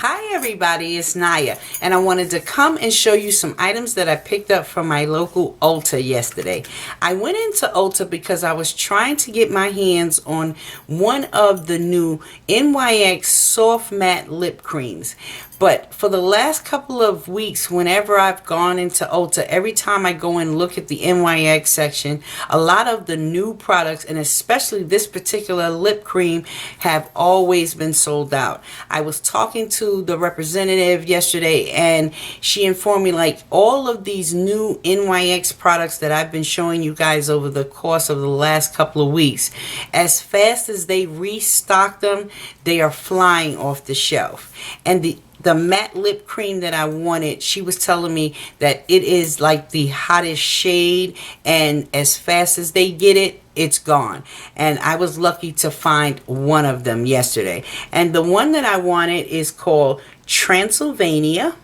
Hi everybody, it's Naya, and I wanted to come and show you some items that I picked up from my local Ulta yesterday. I went into Ulta because I was trying to get my hands on one of the new NYX soft matte lip creams. But for the last couple of weeks, whenever I've gone into Ulta, every time I go and look at the NYX section, a lot of the new products, and especially this particular lip cream, have always been sold out. I was talking to the representative yesterday, and she informed me like all of these new NYX products that I've been showing you guys over the course of the last couple of weeks, as fast as they restock them, they are flying off the shelf. And the matte lip cream that I wanted, she was telling me that it is like the hottest shade, and as fast as they get it, it's gone. And I was lucky to find one of them yesterday. And the one that I wanted is called Transylvania.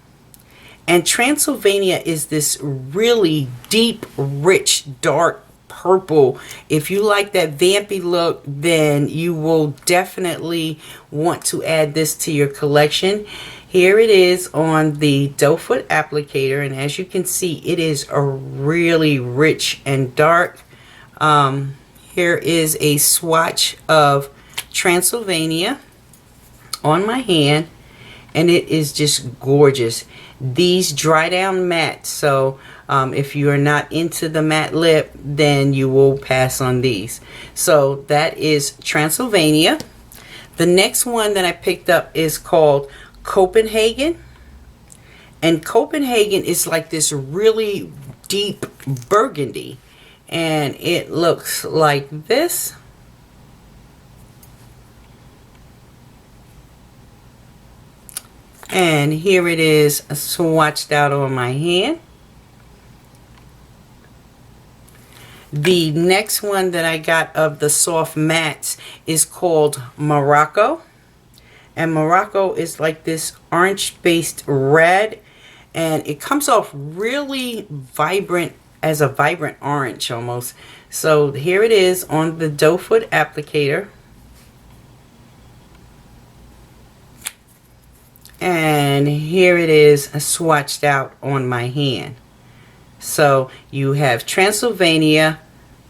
And Transylvania is this really deep, rich, dark purple. If you like that vampy look, then you will definitely want to add this to your collection. Here it is on the doe foot applicator, and as you can see, it is a really rich and dark. Here is a swatch of Transylvania on my hand, and it is just gorgeous. These dry down matte, so if you are not into the matte lip, then you will pass on these. So that is Transylvania. The next one that I picked up is called Copenhagen, and Copenhagen is like this really deep burgundy, and it looks like this. And here it is swatched out on my hand. The next one that I got of the soft mattes is called Morocco. And Morocco is like this orange-based red, and it comes off really vibrant, as a vibrant orange almost. So here it is on the doe foot applicator. And here it is swatched out on my hand. So you have Transylvania,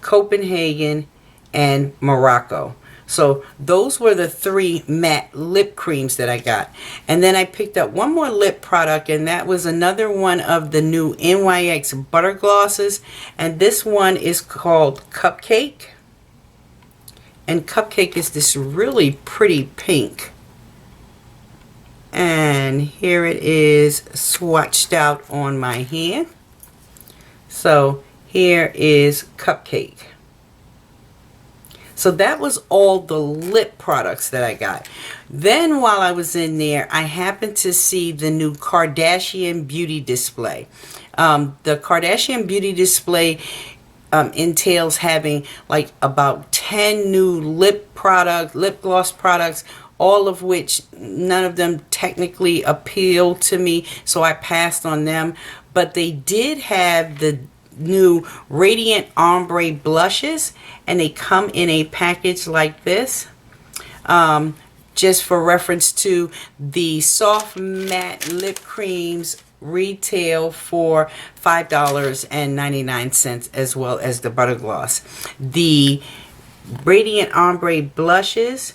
Copenhagen, and Morocco. So those were the three matte lip creams that I got. And then I picked up one more lip product, and that was another one of the new NYX butter glosses. And this one is called Cupcake. And Cupcake is this really pretty pink. And here it is swatched out on my hand. So here is Cupcake. So that was all the lip products that I got. Then while I was in there, I happened to see the new Kardashian beauty display. The Kardashian beauty display entails having like about 10 new lip gloss products, all of which none of them technically appeal to me, so I passed on them. But they did have the new Radiant Ombre blushes, and they come in a package like this. Just for reference to, the soft matte lip creams retail for $5.99, as well as the butter gloss. The Radiant Ombre blushes,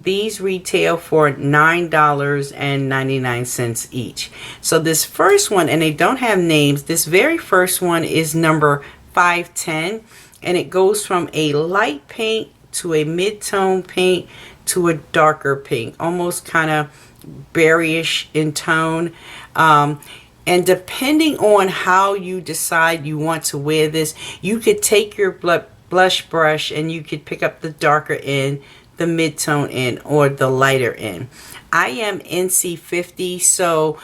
these retail for $9.99 each. So this first one, and they don't have names, this very first one is number 510, and it goes from a light pink to a mid-tone pink to a darker pink, almost kind of berryish in tone. And depending on how you decide you want to wear this, you could take your blush brush and you could pick up the darker end, the mid-tone end, or the lighter end. I am NC50, so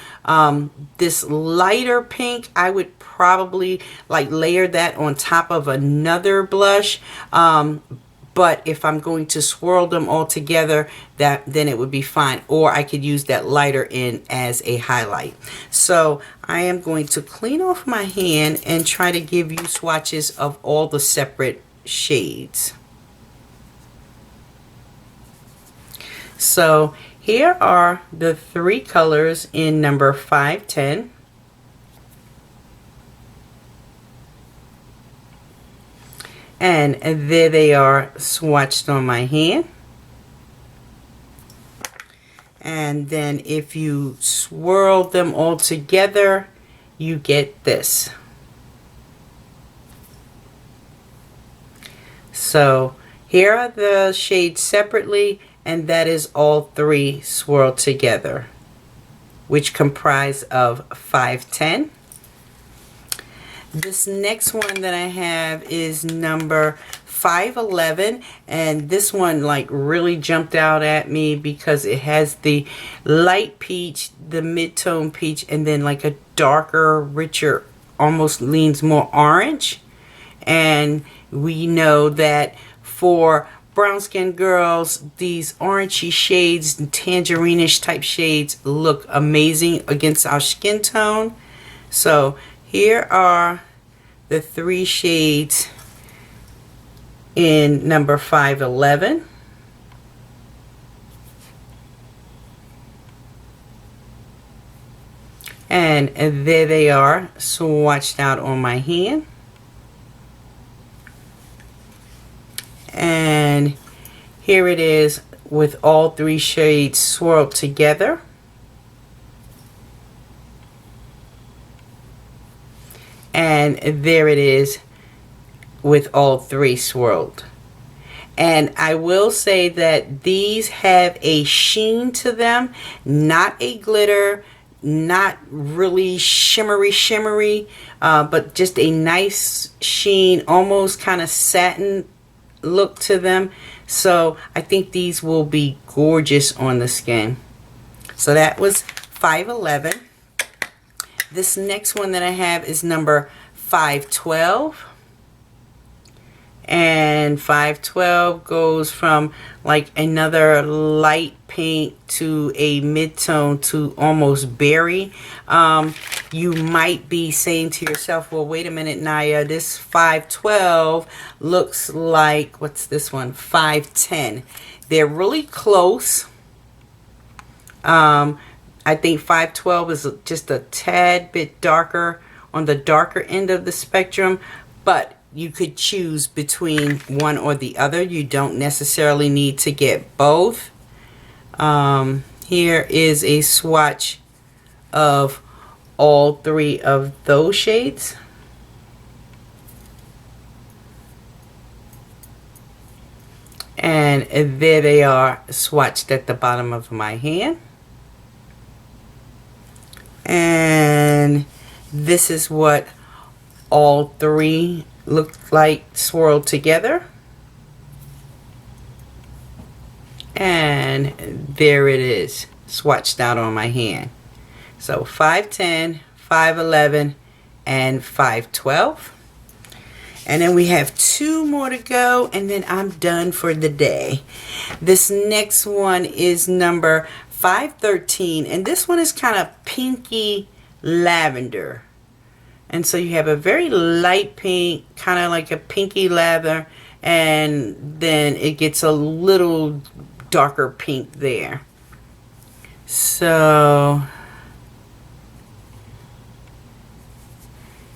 this lighter pink, I would probably like layer that on top of another blush. But if I'm going to swirl them all together, then it would be fine. Or I could use that lighter end as a highlight. So I am going to clean off my hand and try to give you swatches of all the separate shades. So here are the 3 colors in number 510. And there they are swatched on my hand. And then if you swirl them all together, you get this. So here are the shades separately, and that is all 3 swirled together, which comprise of 510. This next one that I have is number 511, and this one like really jumped out at me because it has the light peach, the mid-tone peach, and then like a darker, richer, almost leans more orange. And we know that for brown skin girls, these orangey shades and tangerine-ish type shades look amazing against our skin tone. So here are the 3 shades in number 511. And there they are swatched out on my hand. And here it is with all 3 shades swirled together. And there it is with all 3 swirled. And I will say that these have a sheen to them, not a glitter, not really shimmery, but just a nice sheen, almost kind of satin look to them. So I think these will be gorgeous on the skin. So that was 511. This next one that I have is number 512. And 512 goes from like another light pink to a mid-tone to almost berry. You might be saying to yourself, well, wait a minute, Naya, this 512 looks like, what's this one? 510. They're really close. I think 512 is just a tad bit darker, on the darker end of the spectrum, but you could choose between one or the other. You don't necessarily need to get both. Here is a swatch of all 3 of those shades. And there they are swatched at the bottom of my hand. And this is what all 3 look like swirled together. And there it is swatched out on my hand. So 510, 511, and 512. And then we have 2 more to go, and then I'm done for the day. This next one is number 513, and this one is kind of pinky lavender. And so you have a very light pink, kind of like a pinky lavender, and then it gets a little darker pink there. So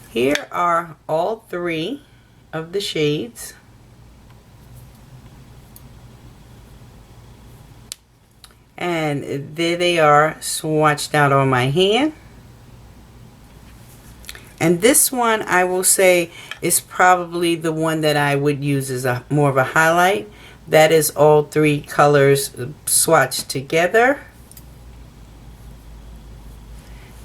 here are all 3 of the shades. And there they are swatched out on my hand. And this one, I will say, is probably the one that I would use as a more of a highlight. That is all 3 colors swatched together.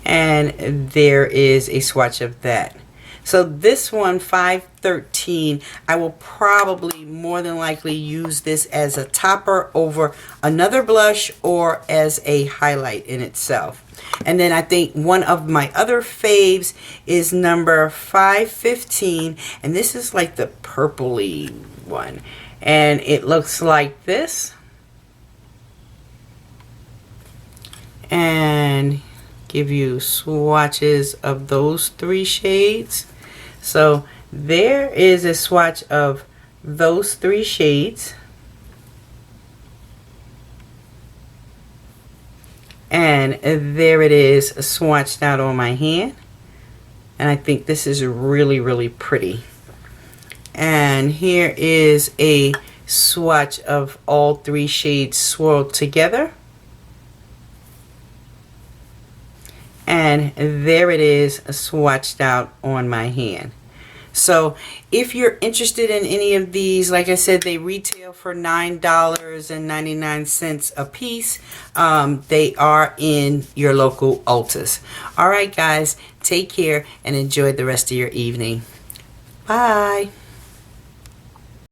And there is a swatch of that. So this one, 513, I will probably more than likely use this as a topper over another blush or as a highlight in itself. And then I think one of my other faves is number 515, and this is like the purpley one, and it looks like this. And give you swatches of those 3 shades. So there is a swatch of those 3 shades. And there it is swatched out on my hand. And I think this is really, really pretty. And here is a swatch of all 3 shades swirled together. And there it is swatched out on my hand. So if you're interested in any of these, like I said, they retail for $9.99 a piece. They are in your local Ultas. All right, guys, take care and enjoy the rest of your evening. Bye.